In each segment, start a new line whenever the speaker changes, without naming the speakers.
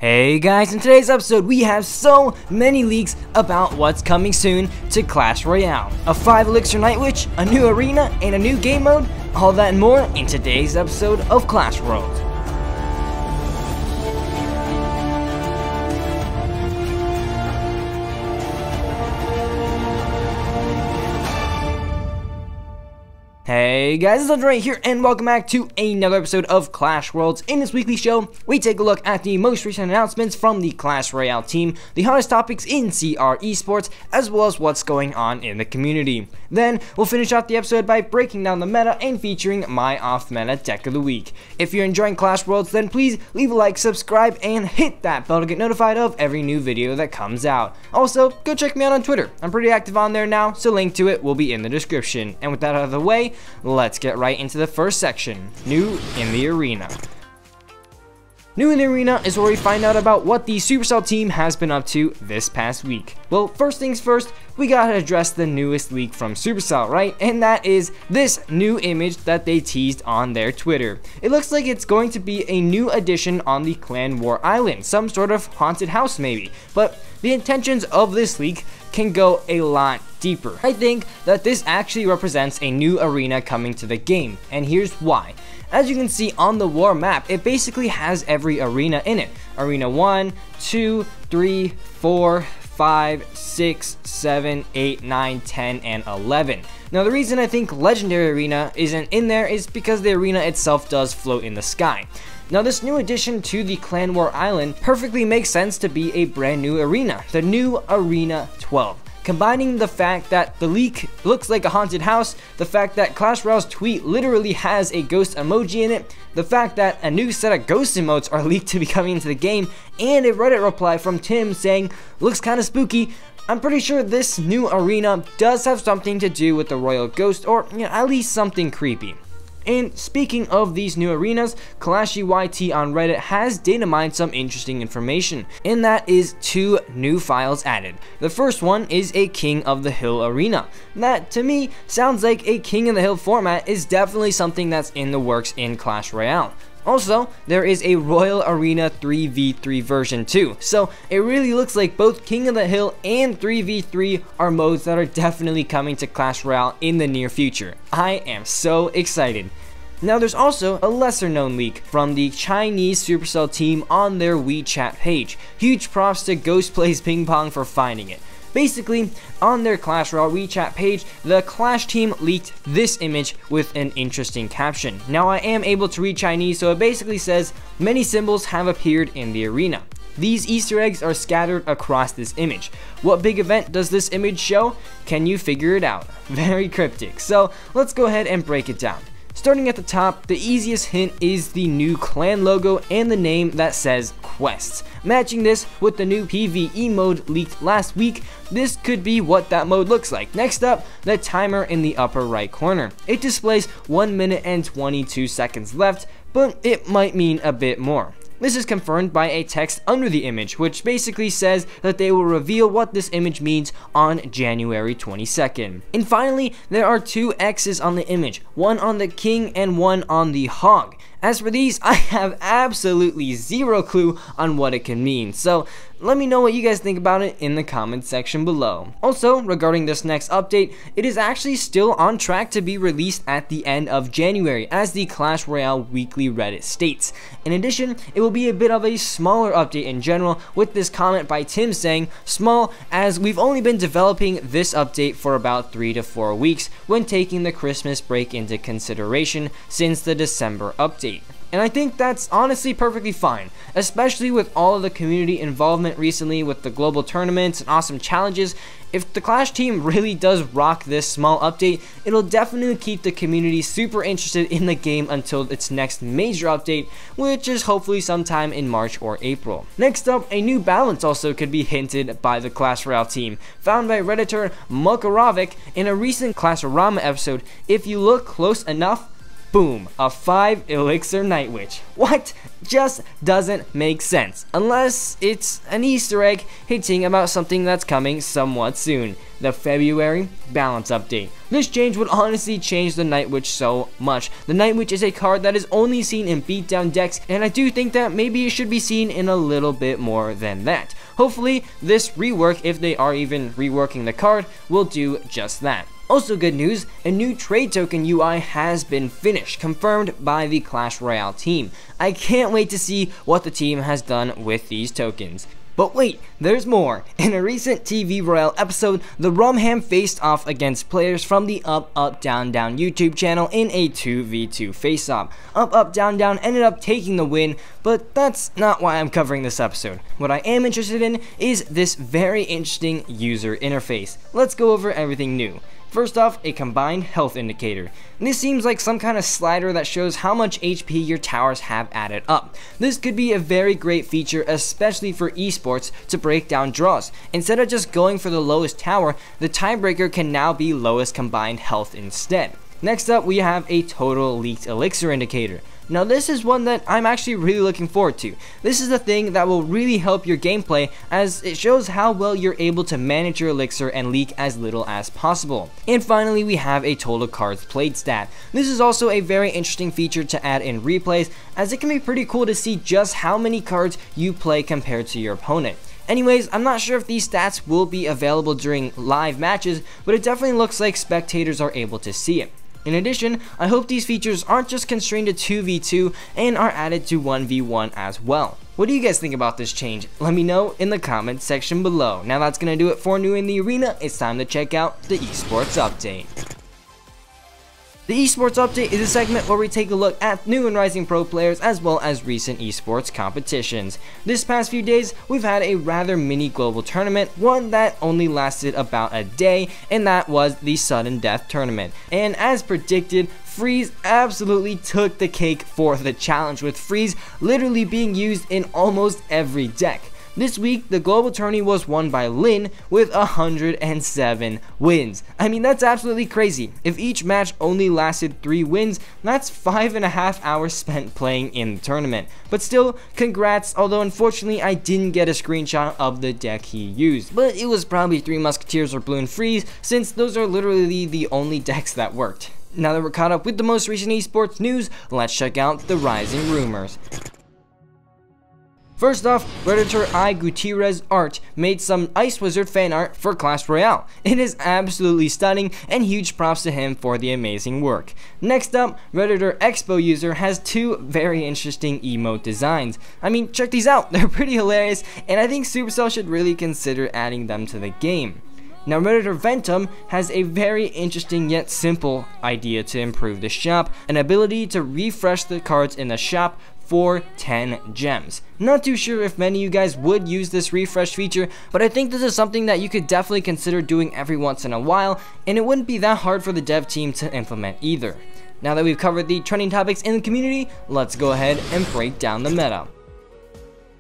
Hey guys, in today's episode we have so many leaks about what's coming soon to Clash Royale. A 5 Elixir Night Witch, a new arena, and a new game mode. All that and more in today's episode of Clash World. Hey guys, it's Andre here, and welcome back to another episode of Clash Worlds. In this weekly show, we take a look at the most recent announcements from the Clash Royale team, the hottest topics in CR esports, as well as what's going on in the community. Then, we'll finish off the episode by breaking down the meta and featuring my off-meta deck of the week. If you're enjoying Clash Worlds, then please leave a like, subscribe, and hit that bell to get notified of every new video that comes out. Also, go check me out on Twitter. I'm pretty active on there now, so link to it will be in the description. And with that out of the way, let's get right into the first section, New in the Arena. New in the Arena is where we find out about what the Supercell team has been up to this past week. Well, first things first, we gotta address the newest leak from Supercell, right? And that is this new image that they teased on their Twitter. It looks like it's going to be a new addition on the Clan War Island, some sort of haunted house maybe. But the intentions of this leak can go a lot deeper. I think that this actually represents a new arena coming to the game, and here's why. As you can see on the war map, it basically has every arena in it. Arena 1, 2, 3, 4, 5, 6, 7, 8, 9, 10, and 11. Now the reason I think Legendary Arena isn't in there is because the arena itself does float in the sky. Now this new addition to the Clan War Island perfectly makes sense to be a brand new arena, the new Arena 12. Combining the fact that the leak looks like a haunted house, the fact that Clash Royale's tweet literally has a ghost emoji in it, the fact that a new set of ghost emotes are leaked to be coming into the game, and a Reddit reply from Tim saying, looks kinda spooky, I'm pretty sure this new arena does have something to do with the Royal Ghost, or at least something creepy. And speaking of these new arenas, KalashYT on Reddit has data mined some interesting information, and that is 2 new files added. The first one is a King of the Hill arena. That, to me, sounds like a King of the Hill format is definitely something that's in the works in Clash Royale. Also, there is a Royal Arena 3v3 version too, so it really looks like both King of the Hill and 3v3 are modes that are definitely coming to Clash Royale in the near future. I am so excited. Now there's also a lesser known leak from the Chinese Supercell team on their WeChat page. Huge props to Ghost Plays Ping Pong for finding it. Basically, on their Clash Royale WeChat page, the Clash team leaked this image with an interesting caption. Now I am able to read Chinese, so it basically says, many symbols have appeared in the arena. These Easter eggs are scattered across this image. What big event does this image show? Can you figure it out? Very cryptic, so let's go ahead and break it down. Starting at the top, the easiest hint is the new clan logo and the name that says Quests. Matching this with the new PvE mode leaked last week, this could be what that mode looks like. Next up, the timer in the upper right corner. It displays 1 minute and 22 seconds left, but it might mean a bit more. This is confirmed by a text under the image, which basically says that they will reveal what this image means on January 22nd. And finally, there are 2 X's on the image, one on the king and one on the hog. As for these, I have absolutely zero clue on what it can mean, so let me know what you guys think about it in the comments section below. Also, regarding this next update, it is actually still on track to be released at the end of January, as the Clash Royale weekly Reddit states. In addition, it will be a bit of a smaller update in general, with this comment by Tim saying, small as we've only been developing this update for about 3 to 4 weeks when taking the Christmas break into consideration since the December update. And I think that's honestly perfectly fine, especially with all of the community involvement recently with the global tournaments and awesome challenges. If the Clash team really does rock this small update, it'll definitely keep the community super interested in the game until its next major update, which is hopefully sometime in March or April. Next up, a new balance also could be hinted by the Clash Royale team, found by Redditor Mukarovic in a recent Clash-O-Rama episode. If you look close enough, boom, a 5 Elixir Night Witch. What? Just doesn't make sense, unless it's an Easter egg hinting about something that's coming somewhat soon. the February balance update. This change would honestly change the Night Witch so much. The Night Witch is a card that is only seen in beatdown decks, and I do think that maybe it should be seen in a little bit more than that. Hopefully, this rework, if they are even reworking the card, will do just that. Also good news, a new trade token UI has been finished, confirmed by the Clash Royale team. I can't wait to see what the team has done with these tokens. But wait, there's more. In a recent TV Royale episode, the Rumham faced off against players from the Up Up Down Down YouTube channel in a 2v2 face-off. Up Up Down Down ended up taking the win, but that's not why I'm covering this episode. What I am interested in is this very interesting user interface. Let's go over everything new. First off, a combined health indicator. This seems like some kind of slider that shows how much HP your towers have added up. This could be a very great feature, especially for esports, to break down draws. Instead of just going for the lowest tower, the tiebreaker can now be lowest combined health instead. Next up, we have a total leaked elixir indicator. Now this is one that I'm actually really looking forward to. This is the thing that will really help your gameplay, as it shows how well you're able to manage your elixir and leak as little as possible. And finally, we have a total cards played stat. This is also a very interesting feature to add in replays, as it can be pretty cool to see just how many cards you play compared to your opponent. Anyways, I'm not sure if these stats will be available during live matches, but it definitely looks like spectators are able to see it. In addition, I hope these features aren't just constrained to 2v2 and are added to 1v1 as well. What do you guys think about this change? Let me know in the comments section below. Now that's gonna do it for New in the Arena. It's time to check out the esports update. The Esports Update is a segment where we take a look at new and rising pro players as well as recent esports competitions. This past few days, we've had a rather mini global tournament, one that only lasted about a day, and that was the Sudden Death Tournament. And as predicted, Freeze absolutely took the cake for the challenge, with Freeze literally being used in almost every deck. This week, the global tourney was won by Lin with 107 wins. I mean, that's absolutely crazy. If each match only lasted 3 wins, that's 5.5 hours spent playing in the tournament. But still, congrats, although unfortunately I didn't get a screenshot of the deck he used. But it was probably 3 Musketeers or Blue and Freeze, since those are literally the only decks that worked. Now that we're caught up with the most recent esports news, let's check out the rising rumors. First off, Redditor I Gutierrez Art made some Ice Wizard fan art for Clash Royale. It is absolutely stunning, and huge props to him for the amazing work. Next up, Redditor Expo User has 2 very interesting emote designs. I mean, check these out, they're pretty hilarious, and I think Supercell should really consider adding them to the game. Now, Redditor Ventum has a very interesting yet simple idea to improve the shop, an ability to refresh the cards in the shop for 10 gems. Not too sure if many of you guys would use this refresh feature, but I think this is something that you could definitely consider doing every once in a while, and it wouldn't be that hard for the dev team to implement either. Now that we've covered the trending topics in the community, let's go ahead and break down the meta.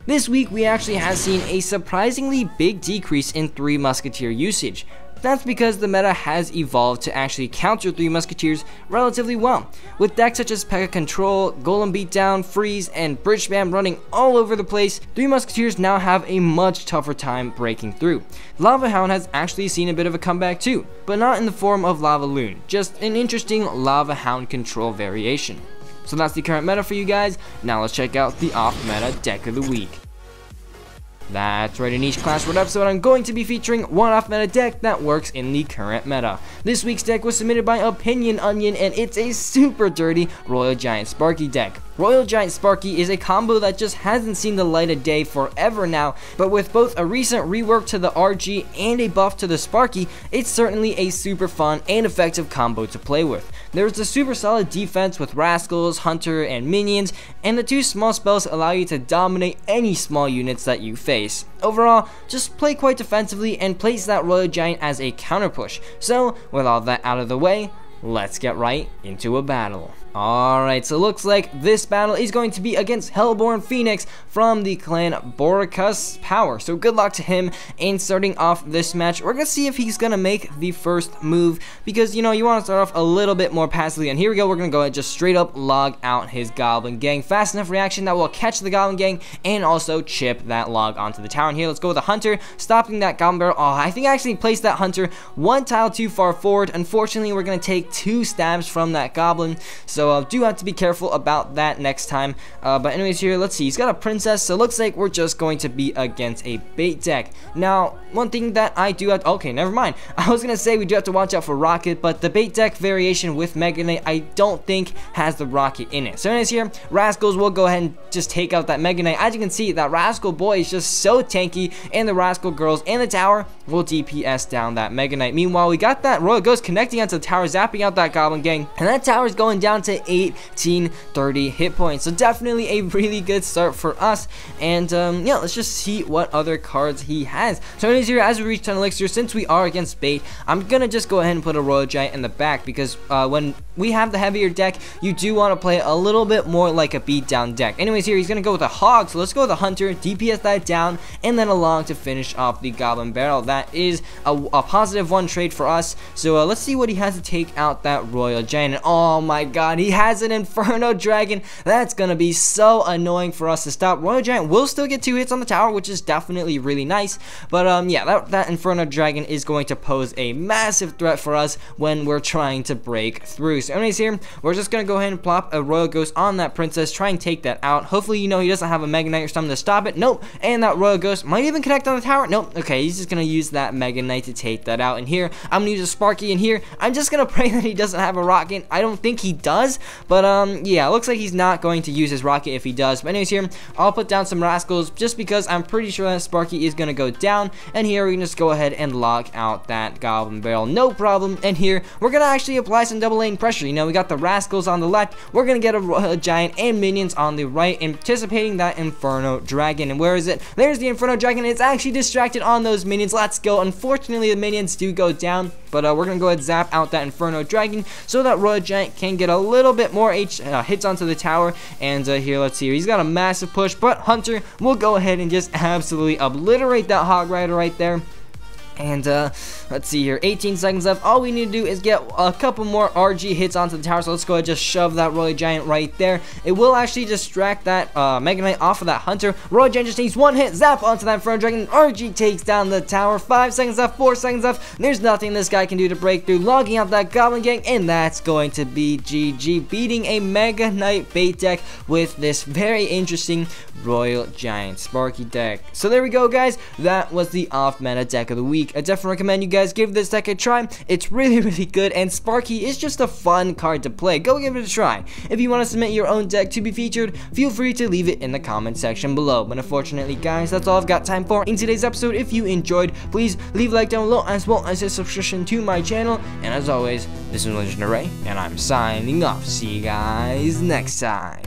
This week, we actually have seen a surprisingly big decrease in 3 Musketeer usage. That's because the meta has evolved to actually counter 3 Musketeers relatively well. With decks such as P.E.K.K.A. Control, Golem Beatdown, Freeze, and Bridge Spam running all over the place, 3 Musketeers now have a much tougher time breaking through. Lava Hound has actually seen a bit of a comeback too, but not in the form of Lava Loon, just an interesting Lava Hound control variation. So that's the current meta for you guys. Now let's check out the off-meta deck of the week. That's right, in each Clash World episode, I'm going to be featuring one off-meta deck that works in the current meta. This week's deck was submitted by Opinion Onion, and it's a super dirty Royal Giant Sparky deck. Royal Giant Sparky is a combo that just hasn't seen the light of day forever now, but with both a recent rework to the RG and a buff to the Sparky, it's certainly a super fun and effective combo to play with. There's a super solid defense with Rascals, Hunter, and Minions, and the 2 small spells allow you to dominate any small units that you face. Overall, just play quite defensively and place that Royal Giant as a counter push. So, with all that out of the way, let's get right into a battle. Alright, so it looks like this battle is going to be against Hellborn Phoenix from the clan Boricus Power. So good luck to him. And starting off this match, we're going to see if he's going to make the first move, because, you know, you want to start off a little bit more passively. And here we go, we're going to go ahead and just straight up log out his Goblin Gang. Fast enough reaction that will catch the Goblin Gang and also chip that log onto the tower. And here, let's go with the Hunter, stopping that Goblin Barrel. Oh, I think I actually placed that Hunter one tile too far forward. Unfortunately, we're going to take 2 stabs from that Goblin. So do have to be careful about that next time. But anyways, here, let's see. He's got a Princess, so it looks like we're just going to be against a bait deck. Now, one thing that I do have to, okay, never mind. I was gonna say we do have to watch out for Rocket, but the bait deck variation with Mega Knight, I don't think has the Rocket in it. So anyways, here, Rascals will go ahead and just take out that Mega Knight. As you can see, that Rascal boy is just so tanky, and the Rascal girls and the tower will DPS down that Mega Knight. Meanwhile, we got that Royal Ghost connecting onto the tower, zapping out that Goblin Gang, and that tower is going down to 1830 hit points. So definitely a really good start for us. And yeah, let's just see what other cards he has. So anyways, here, as we reach 10 elixir, since we are against bait, I'm gonna just go ahead and put a Royal Giant in the back, because when we have the heavier deck, you do want to play a little bit more like a beatdown deck. Anyways, here, he's gonna go with a Hog, so let's go with a Hunter, DPS that down, and then a Log to finish off the Goblin Barrel. That is a positive 1 trade for us. So let's see what he has to take out that Royal Giant. And oh my god, he has an Inferno Dragon. That's gonna be so annoying for us to stop. Royal Giant will still get 2 hits on the tower, which is definitely really nice. But yeah, that Inferno Dragon is going to pose a massive threat for us when we're trying to break through. So anyways, here, we're just gonna go ahead and plop a Royal Ghost on that Princess, try and take that out. Hopefully, you know, he doesn't have a Mega Knight or something to stop it. Nope. And that Royal Ghost might even connect on the tower. Nope. Okay, he's just gonna use that Mega Knight to take that out. And here, I'm gonna use a Sparky. And here, I'm just gonna pray that he doesn't have a Rocket. I don't think he does, but yeah, it looks like he's not going to use his Rocket if he does. But anyways, here, I'll put down some Rascals just because I'm pretty sure that Sparky is gonna go down. And here, we can just go ahead and lock out that Goblin Barrel, no problem. And here, we're gonna actually apply some double lane pressure. You know, we got the Rascals on the left, we're gonna get a Royal Giant and minions on the right, anticipating that Inferno Dragon. And where is it? There's the Inferno Dragon. It's actually distracted on those minions. Let's go. Unfortunately, the minions do go down, but we're gonna go ahead and zap out that Inferno Dragon so that Royal Giant can get a little bit more hits onto the tower. And here, let's see, he's got a massive push, but Hunter will go ahead and just absolutely obliterate that Hog Rider right there. And let's see here, 18 seconds left. All we need to do is get a couple more RG hits onto the tower. So let's go ahead and just shove that Royal Giant right there. It will actually distract that Mega Knight off of that Hunter. Royal Giant just needs 1 hit, zap onto that Inferno Dragon. RG takes down the tower. 5 seconds left, 4 seconds left. There's nothing this guy can do to break through, logging out that Goblin Gang, and that's going to be GG, beating a Mega Knight bait deck with this very interesting Royal Giant Sparky deck. So there we go, guys. That was the off-meta deck of the week. I definitely recommend you guys give this deck a try. It's really, really good, and Sparky is just a fun card to play. Go give it a try. If you want to submit your own deck to be featured, feel free to leave it in the comment section below. But unfortunately, guys, that's all I've got time for in today's episode. If you enjoyed, please leave a like down below, as well as a subscription to my channel. And as always, this is Legendary, and I'm signing off. See you guys next time.